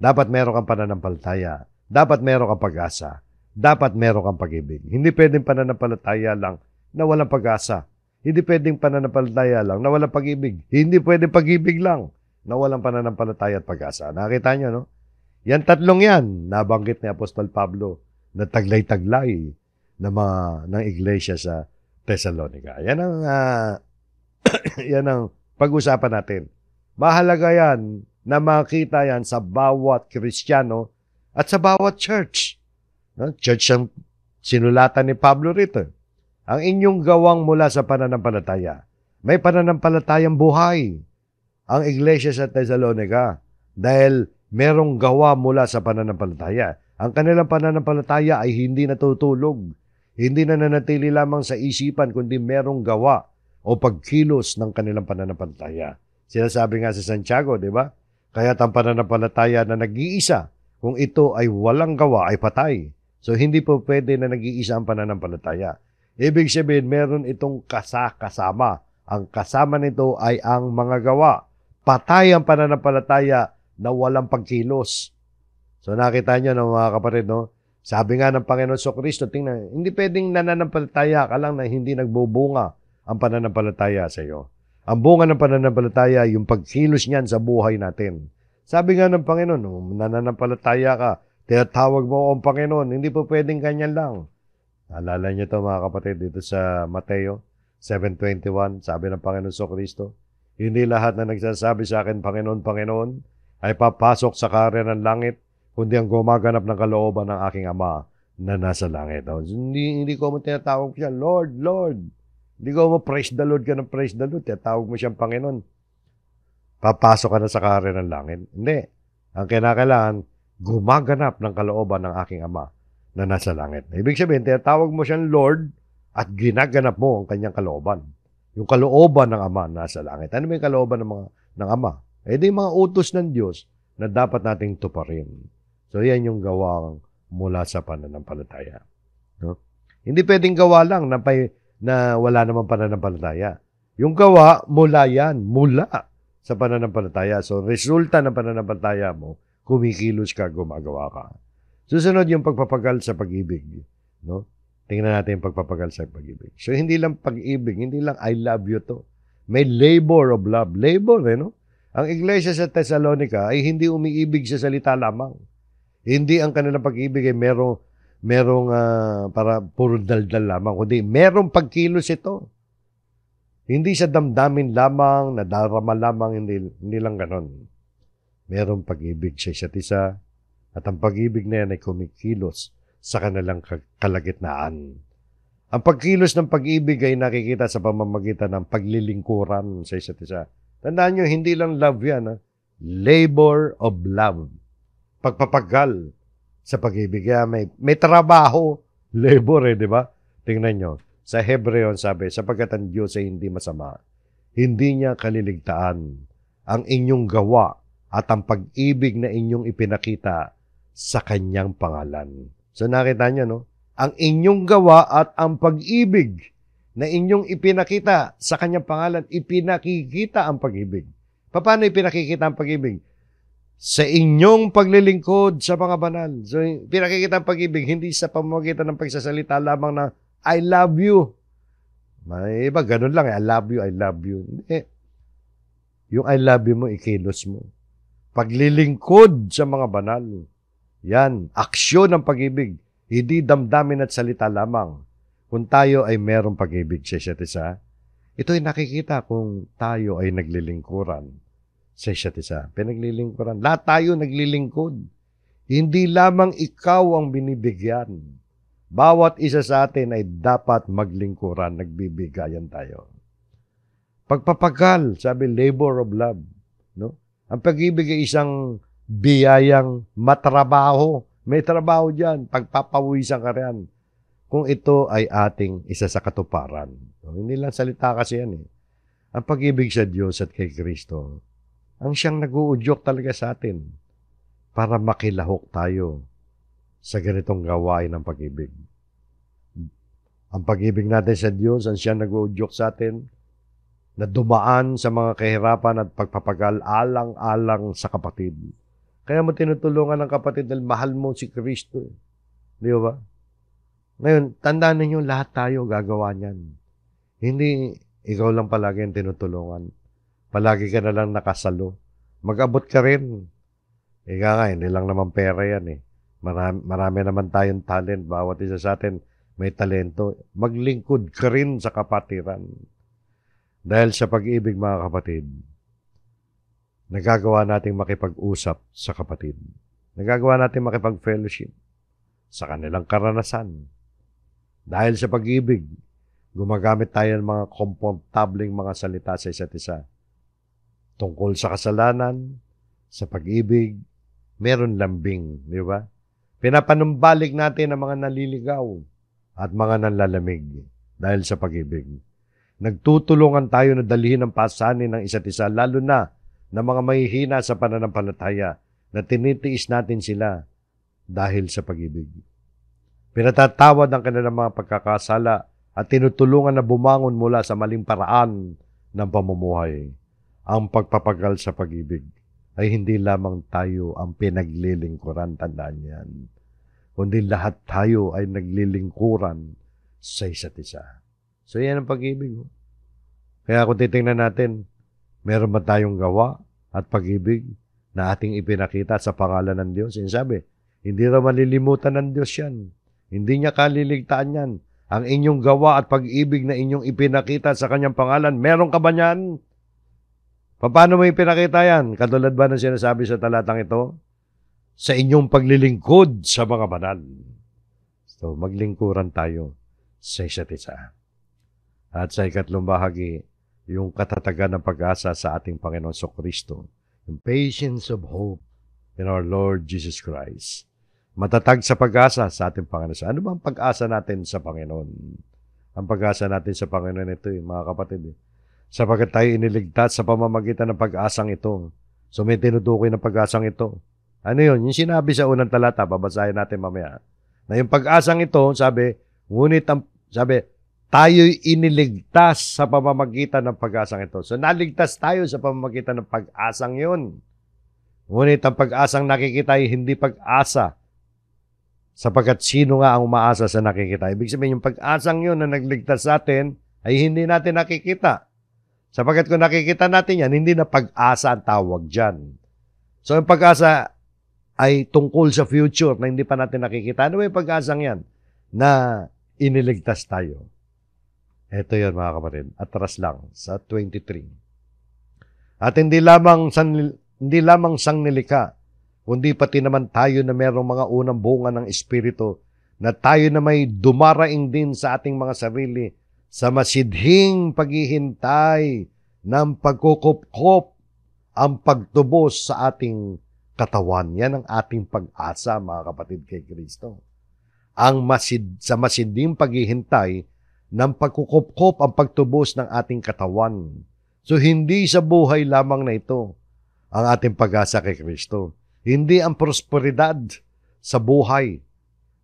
Dapat meron kang pananampalataya. Dapat meron kang pag-asa. Dapat meron kang pag-ibig. Hindi pwedeng pananampalataya lang na walang pag-asa. Hindi pwedeng pananampalataya lang na walang pag-ibig. Hindi pwedeng pag-ibig lang na walang pananampalataya at pag-asa. Nakita nyo, no? Yan 3 yan, nabanggit ni Apostol Pablo na taglay-taglay ng iglesia sa Thessalonica. Yan ang, yan ang pag-usapan natin. Mahalaga yan na makita yan sa bawat Kristiyano at sa bawat church. No? Church ang sinulatan ni Pablo rito. Ang inyong gawang mula sa pananampalataya. May pananampalatayang buhay ang iglesia sa Thessalonica dahil merong gawa mula sa pananampalataya. Ang kanilang pananampalataya ay hindi natutulog. Hindi na nanatili lamang sa isipan kundi merong gawa o pagkilos ng kanilang pananampalataya. Sinasabi nga sa Santiago, di ba? Kaya't ang pananampalataya na nag-iisa, kung ito ay walang gawa, ay patay. So, hindi po pwede na nag-iisa ang pananampalataya. Ibig sabihin, meron itong kasama. Ang kasama nito ay ang mga gawa. Patay ang pananampalataya na walang pagkilos. So, nakita nyo no, mga kapatid, no? Sabi nga ng Panginoon Kristo, tingnan, hindi pwedeng nananampalataya ka lang na hindi nagbubunga ang pananampalataya sa iyo. Ang bunga ng pananampalataya, yung pagkilos niyan sa buhay natin. Sabi nga ng Panginoon, nananampalataya ka, tinatawag mo ang Panginoon, hindi po pwedeng ganyan lang. Naalala niyo ito mga kapatid, dito sa Mateo 7:21, sabi ng Panginoon Kristo, hindi lahat na nagsasabi sa akin, Panginoon, Panginoon, ay papasok sa karya ng langit, kundi ang gumaganap ng kalooban ng aking Ama na nasa langit. Hindi ko mo tinatawag siya, Lord, Lord. Hindi ko mo praise the Lord ka ng praise the Lord. Tinatawag mo siyang Panginoon. Papasok ka na sa karya ng langit. Hindi. Ang kinakailangan, gumaganap ng kalooban ng aking Ama na nasa langit. Ibig sabihin, tinatawag mo siyang Lord at ginaganap mo ang kanyang kalooban. Yung kalooban ng Ama nasa langit. Ano ba yung kalooban ng Ama? Di mga utos ng Diyos na dapat nating tuparin. So, yan yung gawang mula sa pananampalataya. No? Hindi pwedeng gawa lang na wala namang pananampalataya. Yung gawa, mula yan. Mula sa pananampalataya. So, resulta ng pananampalataya mo, kumikilos ka, gumagawa ka. Susunod yung pagpapagal sa pag-ibig. No? Tingnan natin yung pagpapagal sa pag-ibig. So, hindi lang pag-ibig, hindi lang I love you to. May labor of love. Labor, no? Ang iglesia sa Thessalonica ay hindi umiibig sa salita lamang. Hindi ang kanilang pag-ibig ay merong para puro daldal lamang, kundi merong pagkilos ito. Hindi sa damdamin lamang, nadarama lamang, hindi lang ganon. Merong pag-ibig sa isa't isa, at ang pag-ibig na yan ay kumikilos sa kanilang kalagitnaan. Ang pagkilos ng pag-ibig ay nakikita sa pamamagitan ng paglilingkuran sa isa't isa. Tandaan nyo, hindi lang love yan. Labor of love. Pagpapagal sa pag-ibig. Kaya may trabaho. Labor di ba? Tingnan nyo. Sa Hebreo sabi, sapagkat ang Diyos ay hindi masama. Hindi niya kaliligtaan ang inyong gawa at ang pag-ibig na inyong ipinakita sa kanyang pangalan. So nakita niyo, no? Ang inyong gawa at ang pag-ibig na inyong ipinakita sa kanyang pangalan, ipinakikita ang pag-ibig. Paano ipinakikita ang pag-ibig? Sa inyong paglilingkod sa mga banal. So, pinakikita ang pag-ibig, hindi sa pamamagitan ng pagsasalita lamang na, I love you. May iba, ganun lang, I love you, I love you. Hindi. Yung I love you mo, ikilos mo. Paglilingkod sa mga banal. Yan, aksyon ng pag-ibig. Hindi damdamin at salita lamang. Kung tayo ay merong pag-ibig sa isa't isa, ito ay nakikita kung tayo ay naglilingkuran sa isa't isa. Pinaglilingkuran. Lahat tayo naglilingkod. Hindi lamang ikaw ang binibigyan. Bawat isa sa atin ay dapat maglingkuran, nagbibigayan tayo. Pagpapagal, sabi, labor of love. No? Ang pag-ibig ay isang biyayang matrabaho. May trabaho dyan. Pagpapawisan ka riyan. Kung ito ay ating isa sa katuparan. So, hindi lang salita kasi yan eh. Ang pag-ibig sa Diyos at kay Kristo, ang siyang nag-uudyok talaga sa atin para makilahok tayo sa ganitong gawain ng pag-ibig. Ang pag-ibig natin sa Diyos, ang siyang nag-uudyok sa atin na dumaan sa mga kahirapan at pagpapagal alang-alang sa kapatid. Kaya mo tinutulungan ng kapatid dahil mahal mo si Kristo. Di ba? Ngayon, tandaan ninyo, lahat tayo gagawa niyan. Hindi ikaw lang palagi ang tinutulungan. Palagi ka na lang nakasalo. Mag-abot ka rin. Ika nga, hindi lang naman pera yan eh. Marami naman tayong talent. Bawat isa sa atin may talento. Maglingkod ka rin sa kapatiran. Dahil sa pag-ibig, mga kapatid, nagagawa nating makipag-usap sa kapatid. Nagagawa nating makipag-fellowship sa kanilang karanasan. Dahil sa pag-ibig, gumagamit tayo ng mga komportableng mga salita sa isa't isa. Tungkol sa kasalanan, sa pag-ibig, meron lambing, di ba? Pinapanumbalik natin ang mga naliligaw at mga nanlalamig dahil sa pag-ibig. Nagtutulungan tayo na dalhin ang pasanin ng isa't isa, lalo na ng mga mahihina sa pananampalataya na tinitiis natin sila dahil sa pag-ibig. Pinatatawad ang kanilang mga pagkakasala at tinutulungan na bumangon mula sa maling paraan ng pamumuhay. Ang pagpapagal sa pag-ibig ay hindi lamang tayo ang pinaglilingkuran, tandaan yan, kundi lahat tayo ay naglilingkuran sa isa't isa. So yan ang pag-ibig. Kaya kung titingnan natin, meron ba tayong gawa at pag-ibig na ating ipinakita sa pangalan ng Diyos? Sabi, hindi raw malilimutan ng Diyos yan. Hindi niya kaliligtaan yan. Ang inyong gawa at pag-ibig na inyong ipinakita sa kanyang pangalan, meron ka ba niyan? Paano mo ipinakita yan? Katulad ba ng sinasabi sa talatang ito? Sa inyong paglilingkod sa mga banal. So, maglingkuran tayo sa isa't isa. At sa ikatlong bahagi, yung katatagan ng pag-asa sa ating Panginoon Kristo. Yung patience of hope in our Lord Jesus Christ. Matatag sa pag-asa sa ating Panginoon. Ano ba ang pag-asa natin sa Panginoon? Ang pag-asa natin sa Panginoon ito, mga kapatid. Sapagkat tayo iniligtas sa pamamagitan ng pag-asang ito. So may tinutukoy ng pag-asang ito. Ano yun? Yung sinabi sa unang talata, babasahin natin mamaya. Na yung pag-asang ito, sabi, tayo'y iniligtas sa pamamagitan ng pag-asang ito. So naligtas tayo sa pamamagitan ng pag-asang yun. Ngunit ang pag-asang nakikita ay hindi pag-asa. Sapagkat sino nga ang umaasa sa nakikita? Ibig sabihin, yung pag-asang yun na nagligtas sa atin ay hindi natin nakikita. Sapagkat kung nakikita natin yan, hindi na pag-asa ang tawag dyan. So, yung pag-asa ay tungkol sa future na hindi pa natin nakikita. Ano ba yung pag-asang yan? Na iniligtas tayo. Ito yun, mga kapatid. Atras lang sa 23. At hindi lamang sang nilika, kundi pati naman tayo na mayroong mga unang bunga ng Espiritu, na tayo na may dumaraing din sa ating mga sarili sa masidhing paghihintay ng pagkukupkop ang pagtubos sa ating katawan. Yan ang ating pag-asa, mga kapatid, kay Kristo. Sa masidhing paghihintay ng pagkukupkop ang pagtubos ng ating katawan. So, hindi sa buhay lamang na ito ang ating pag-asa kay Kristo. Hindi ang prosperidad sa buhay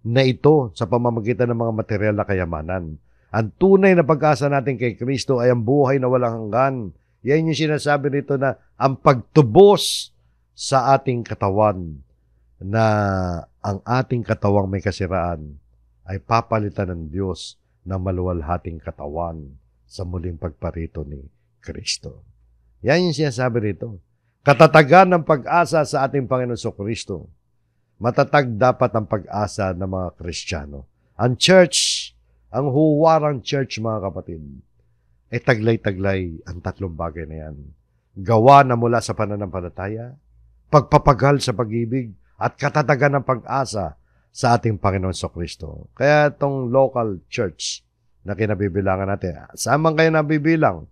na ito sa pamamagitan ng mga material na kayamanan. Ang tunay na pag-asa natin kay Kristo ay ang buhay na walang hanggan. Yan yung sinasabi nito na ang pagtubos sa ating katawan, na ang ating katawang may kasiraan ay papalitan ng Diyos ng maluwalhating katawan sa muling pagparito ni Kristo. Yan yung sinasabi nito. Katatagan ng pag-asa sa ating Panginoon Kristo. Matatag dapat ang pag-asa ng mga Kristiyano. Ang church, ang huwarang church, mga kapatid, ay taglay-taglay ang tatlong bagay na yan. Gawa na mula sa pananampalataya, pagpapagal sa pag-ibig, at katatagan ng pag-asa sa ating Panginoon Kristo. Kaya itong local church na kinabibilangan natin, saan kayo nabibilang?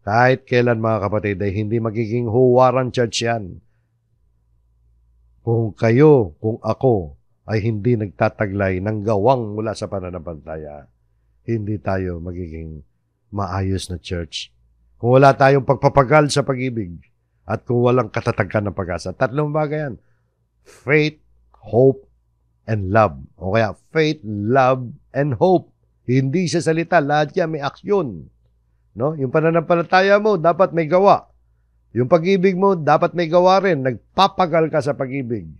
Kahit kailan, mga kapatid, ay hindi magiging huwaran church yan. Kung ako, ay hindi nagtataglay ng gawang mula sa pananampalataya, hindi tayo magiging maayos na church. Kung wala tayong pagpapagal sa pag-ibig, at kung walang katatagan ng pag-asa. Tatlong bagay yan. Faith, hope, and love. O kaya, faith, love, and hope. Hindi sa salita, lahat yan may aksyon. No? Yung pananampalataya mo, dapat may gawa. Yung pag-ibig mo, dapat may gawa rin. Nagpapagal ka sa pag-ibig.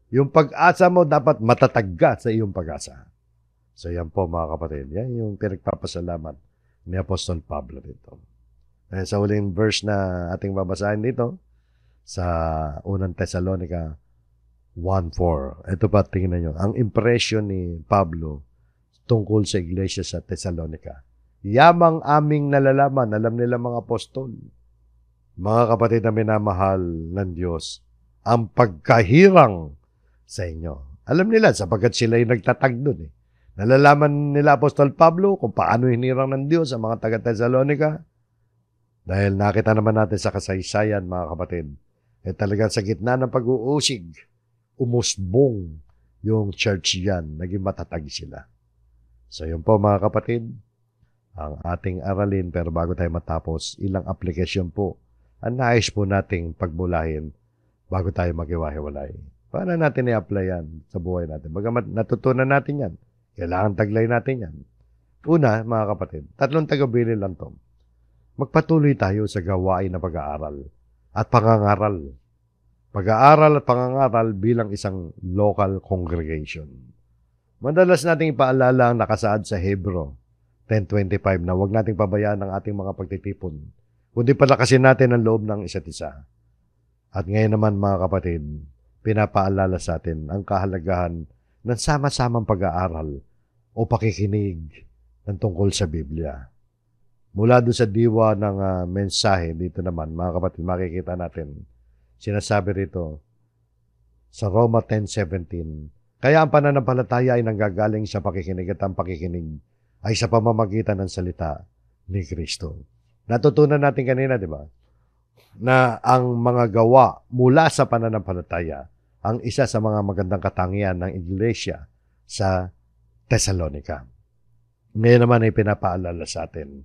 Yung pag-asa mo, dapat matatag ka sa iyong pag-asa. So yan po, mga kapatid. Yan yung pinagpapasalamat ni Apostol Pablo dito. Sa huling verse na ating babasahin dito, sa unang Thessalonica 1:4. Ito pa, tingnan nyo. Ang impression ni Pablo tungkol sa iglesia sa Thessalonica. Yamang aming nalalaman, alam nila mga apostol, mga kapatid na minamahal ng Diyos, ang pagkahirang sa inyo. Alam nila, sapagkat sila yung nagtatag doon. Nalalaman nila Apostol Pablo kung paano hinirang ng Diyos ang mga taga-Thessalonica. Dahil nakita naman natin sa kasaysayan, mga kapatid, talagang sa gitna ng pag-uusig, umusbong yung church yan. Naging matatag sila. So yun po, mga kapatid, ang ating aralin. Pero bago tayo matapos, ilang aplikasyon po ang nais po nating pagbulahin bago tayo maghiwa-hiwalay. Paano natin i-apply yan sa buhay natin? Bagamat natutunan natin yan, kailangan taglay natin yan. Una, mga kapatid, 3 tagabilin lang to. Magpatuloy tayo sa gawain na pag-aaral at pangangaral. Pag-aaral at pangangaral bilang isang local congregation. Madalas nating ipaalala ang nakasaad sa Hebro 10:25 na huwag nating pabayaan ang ating mga pagtitipon, kundi palakasin natin ang loob ng isa't isa. At ngayon naman, mga kapatid, pinapaalala sa atin ang kahalagahan ng sama-samang pag-aaral o pakikinig ng tungkol sa Biblia. Mula doon sa diwa ng mensahe, dito naman, mga kapatid, makikita natin, sinasabi rito sa Roma 10:17, kaya ang pananampalataya ay nanggagaling sa pakikinig at ang pakikinig ay sa pamamagitan ng salita ni Kristo. Natutunan natin kanina, di ba, na ang mga gawa mula sa pananampalataya ang isa sa mga magandang katangian ng iglesia sa Thessalonica. Ngayon naman ay pinapaalala sa atin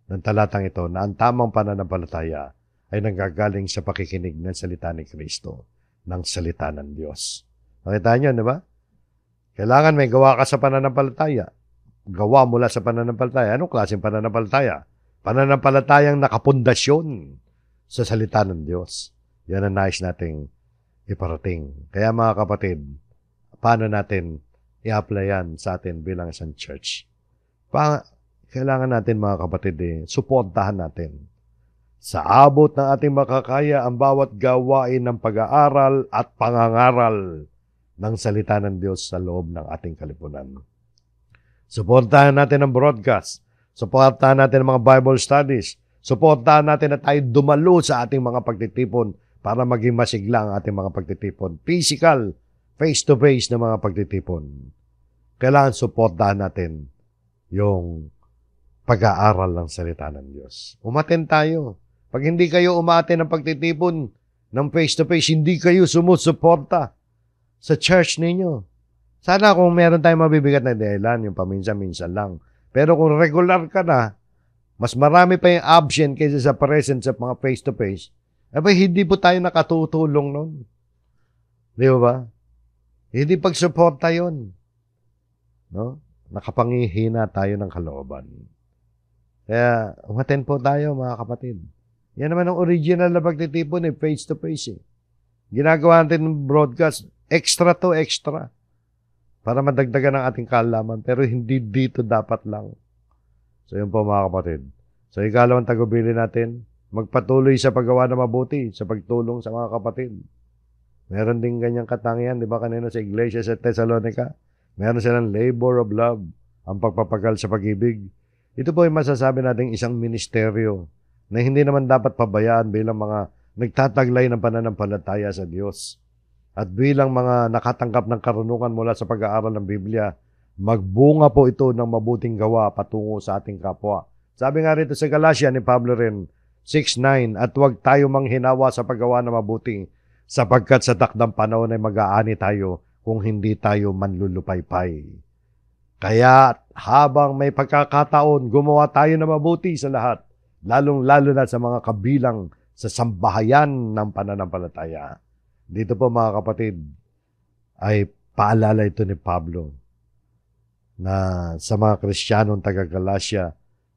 ng talatang ito na ang tamang pananampalataya ay nanggagaling sa pakikinig ng salita ni Kristo, ng salita ng Diyos. Nakita niyo, di ba? Kailangan may gawa ka sa pananampalataya. Gawa mula sa pananampalataya. Anong klaseng pananampalataya? Pananampalatayang nakapundasyon sa salita ng Diyos. Yan ang nais nating iparating. Kaya mga kapatid, paano natin i-apply yan sa atin bilang isang church? Kailangan natin mga kapatid, suportahan natin. Sa abot ng ating makakaya ang bawat gawain ng pag-aaral at pangangaral ng salita ng Diyos sa loob ng ating kalipunan. Suportahan natin ang broadcast. Suportahan natin ang mga Bible studies. Suportahan natin na tayo dumalo sa ating mga pagtitipon para maging masigla ang ating mga pagtitipon. Physical, face-to-face na mga pagtitipon. Kailangan suportahan natin yung pag-aaral ng salita ng Diyos. Umaten tayo. Pag hindi kayo umaten ng pagtitipon ng face-to-face, hindi kayo sumusuporta sa church ninyo. Sana kung meron tayong mabibigat na dahilan, yung paminsan-minsan lang. Pero kung regular ka na, mas marami pa yung absent kaysa sa present sa mga face-to-face, hindi po tayo nakatutulong nun. Di ba? Hindi pagsuporta yun. No? Nakapangihina tayo ng kalooban. Kaya, umaten po tayo mga kapatid. Yan naman ang original na pagtitipon, face-to-face. Ginagawa natin ng broadcast, extra to extra. Para madagdagan ang ating kaalaman. Pero hindi dito dapat lang. So yun po mga kapatid. So ikalawang tagubilin natin, magpatuloy sa paggawa na mabuti, sa pagtulong sa mga kapatid. Meron din ganyang katangian, di ba kanina sa iglesia sa Thessalonica? Meron silang labor of love, ang pagpapagal sa pag-ibig. Ito po ay masasabi nating isang ministeryo na hindi naman dapat pabayaan bilang mga nagtataglay ng pananampalataya sa Diyos. At bilang mga nakatanggap ng karunungan mula sa pag-aaral ng Biblia, magbunga po ito ng mabuting gawa patungo sa ating kapwa. Sabi nga rito sa Galatia ni Pablo rin, 6:9, at huwag tayo manghinawa sa paggawa na mabuti, sapagkat sa takdang panahon ay mag-aani tayo kung hindi tayo manlulupaypay. Kaya habang may pagkakataon, gumawa tayo na mabuti sa lahat, lalong-lalo na sa mga kabilang sa sambahayan ng pananampalataya. Dito po mga kapatid, ay paalala ito ni Pablo na sa mga Kristiyanong taga-Galacia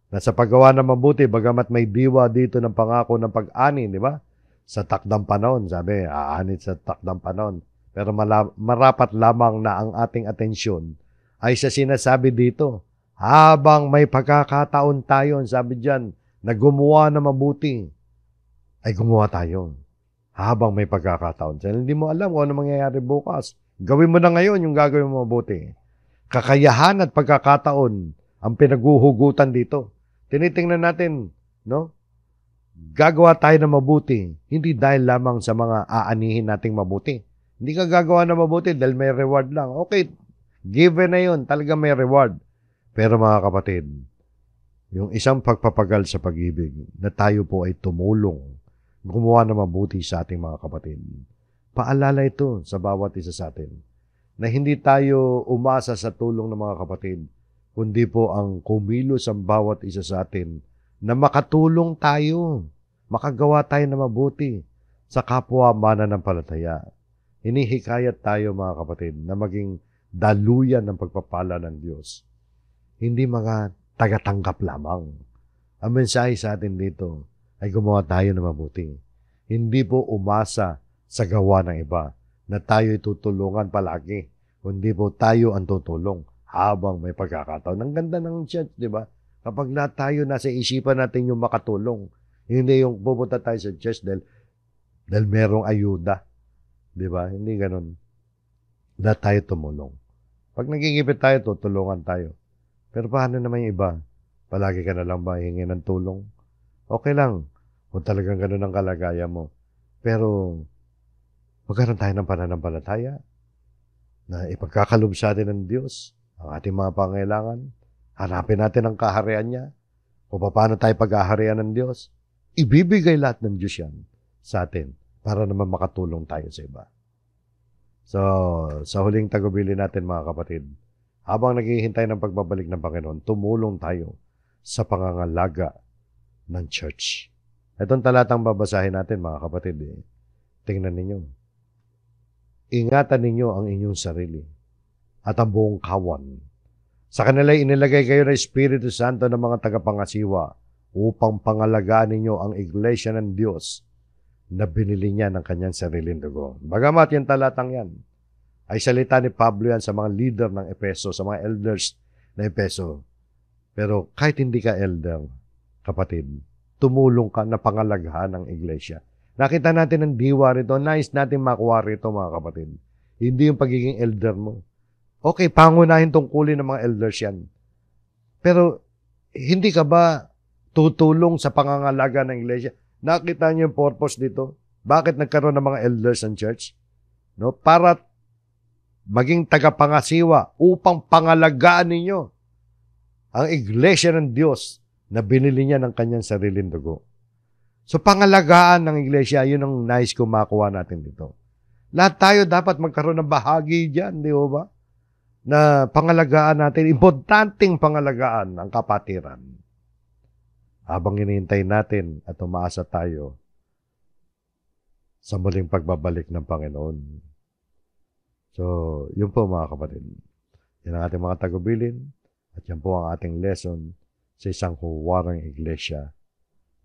na sa paggawa ng mabuti, bagamat may diwa dito ng pangako ng pag-ani, di ba? Sa takdang panahon, sabi, aanit sa takdang panahon. Pero marapat lamang na ang ating atensyon ay sa sinasabi dito, habang may pagkakataon tayo, sabi diyan, na gumawa na mabuti, ay gumawa tayo. Habang may pagkakataon. So, hindi mo alam kung ano mangyayari bukas. Gawin mo na ngayon yung gagawin mo mabuti. Kakayahan at pagkakataon ang pinaghuhugutan dito. Tinitingnan natin, no? Gagawa tayo ng mabuti, hindi dahil lamang sa mga aanihin nating mabuti. Hindi ka gagawa ng mabuti dahil may reward lang. Okay, given na yun, talaga may reward. Pero mga kapatid, yung isang pagpapagal sa pag-ibig na tayo po ay tumulong, gumawa na mabuti sa ating mga kapatid. Paalala ito sa bawat isa sa atin na hindi tayo umasa sa tulong ng mga kapatid, kundi po ang kumilos ang bawat isa sa atin na makatulong tayo, makagawa tayo na mabuti sa kapwa mananampalataya. Hinihikayat tayo mga kapatid na maging daluyan ng pagpapala ng Diyos. Hindi mga tagatanggap lamang. Ang mensahe sa atin dito ay gumawa tayo na mabuti. Hindi po umasa sa gawa ng iba na tayo'y tutulungan palagi, kundi po tayo ang tutulong habang may pagkakataon. Ang ganda ng church, di ba? Kapag na tayo nasa isipan natin yung makatulong, hindi yung pupunta tayo sa church dahil merong ayuda. Di ba? Hindi ganun. Na tayo tumulong. Pag nagigipit tayo, tutulungan tayo. Pero paano naman yung iba? Palagi ka na lang ba hingi ng tulong? Okay lang, kung talagang ganun ang kalagayan mo. Pero, magkaroon tayo ng pananampalataya na ipagkakalob sa atin ng Diyos ang ating mga pangailangan. Hanapin natin ang kaharian niya. Kung paano tayo paghaharian ng Diyos. Ibibigay lahat ng Diyos yan sa atin para naman makatulong tayo sa iba. So, sa huling tagubilin natin mga kapatid, habang naghihintay ng pagbabalik ng Panginoon, tumulong tayo sa pangangalaga ng church. Itong talatang babasahin natin mga kapatid, tingnan ninyo. Ingatan ninyo ang inyong sarili at ang buong kawan. Sa kanila inilagay kayo ng Espiritu Santo ng mga tagapangasiwa upang pangalagaan ninyo ang iglesia ng Diyos na binili niya ng kanyang sariling dugo. Bagamat yung talatang yan ay salita ni Pablo yan sa mga leader ng Efeso, sa mga elders ng Efeso. Pero kahit hindi ka elder, kapatid, tumulong ka na pangalaghan ng iglesia. Nakita natin ang diwa rito. Nice natin makuha rito mga kapatid. Hindi yung pagiging elder mo. Okay, pangunahin tungkulin ng mga elders yan. Pero hindi ka ba tutulong sa pangangalaga ng iglesia? Nakita niyo yung purpose dito? Bakit nagkaroon ng mga elders ng church? No? Para maging tagapangasiwa upang pangalagaan ninyo ang iglesia ng Diyos na binili niya ng kanyang sariling dugo. So pangalagaan ng iglesia, yun ang nais kong makuha natin dito. Lahat tayo dapat magkaroon ng bahagi dyan, di ba? Na pangalagaan natin, importanteng pangalagaan ang kapatiran. Habang hinihintay natin at umaasa tayo sa muling pagbabalik ng Panginoon. So, yun po mga kapatid. Yan ang ating mga tagubilin at yan po ang ating lesson sa isang huwarang iglesia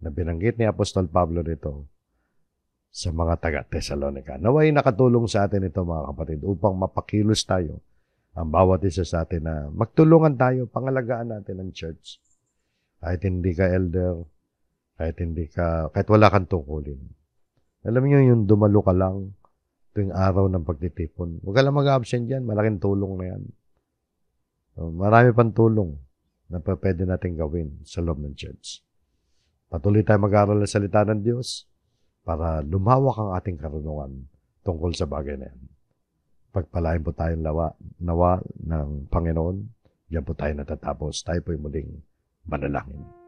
na binanggit ni Apostol Pablo rito sa mga taga-Tesalonica. Naway nakatulong sa atin ito mga kapatid upang mapakilos tayo ang bawat isa sa atin na magtulungan tayo, pangalagaan natin ang church. Kahit hindi ka elder, kahit wala kang tungkulin. Alam niyo yung dumalo ka lang tuwing araw ng pagtitipon. Huwag ka lang mag-absent dyan, malaking tulong na yan. So, marami pang tulong na pwede natin gawin sa loob ng church. Patuloy tayo mag-aaral ng salita ng Diyos para lumawak ang ating karunungan tungkol sa bagay na yan. Pagpalain po tayong nawa ng Panginoon. Diyan po tayo natatapos. Tayo po'y muling manalangin.